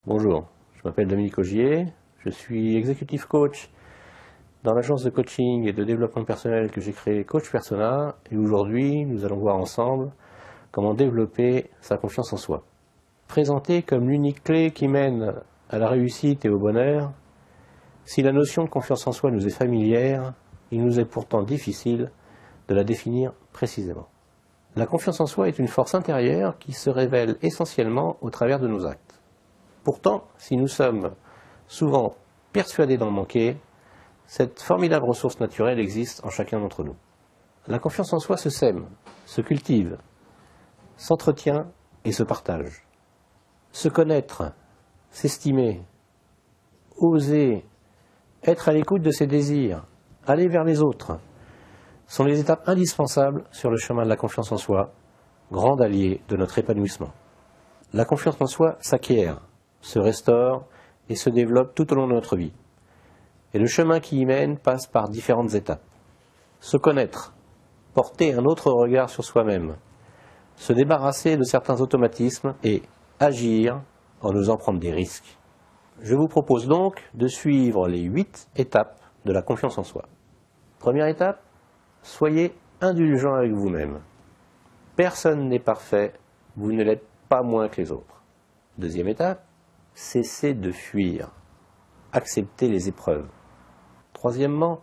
Bonjour, je m'appelle Dominique Augier, je suis executive coach dans l'agence de coaching et de développement personnel que j'ai créée Coach Persona, et aujourd'hui nous allons voir ensemble comment développer sa confiance en soi. Présentée comme l'unique clé qui mène à la réussite et au bonheur, si la notion de confiance en soi nous est familière, il nous est pourtant difficile de la définir précisément. La confiance en soi est une force intérieure qui se révèle essentiellement au travers de nos actes. Pourtant, si nous sommes souvent persuadés d'en manquer, cette formidable ressource naturelle existe en chacun d'entre nous. La confiance en soi se sème, se cultive, s'entretient et se partage. Se connaître, s'estimer, oser, être à l'écoute de ses désirs, aller vers les autres, sont les étapes indispensables sur le chemin de la confiance en soi, grand allié de notre épanouissement. La confiance en soi s'acquiert, se restaure et se développe tout au long de notre vie. Et le chemin qui y mène passe par différentes étapes. Se connaître, porter un autre regard sur soi-même, se débarrasser de certains automatismes et agir en osant prendre des risques. Je vous propose donc de suivre les 8 étapes de la confiance en soi. Première étape, soyez indulgent avec vous-même. Personne n'est parfait, vous ne l'êtes pas moins que les autres. Deuxième étape, cessez de fuir. Acceptez les épreuves. Troisièmement,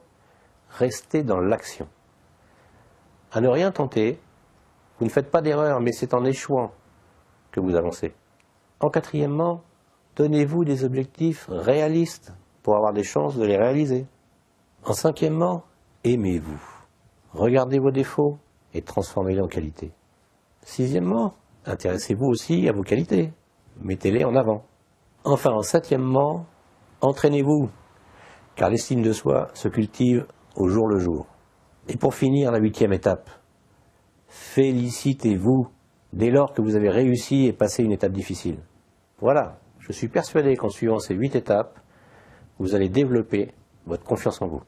restez dans l'action. À ne rien tenter, vous ne faites pas d'erreur, mais c'est en échouant que vous avancez. En quatrièmement, donnez-vous des objectifs réalistes pour avoir des chances de les réaliser. En cinquièmement, aimez-vous. Regardez vos défauts et transformez-les en qualités. Sixièmement, intéressez-vous aussi à vos qualités. Mettez-les en avant. Enfin, septièmement, entraînez-vous, car l'estime de soi se cultive au jour le jour. Et pour finir, la 8e étape, félicitez-vous dès lors que vous avez réussi et passé une étape difficile. Voilà, je suis persuadé qu'en suivant ces 8 étapes, vous allez développer votre confiance en vous.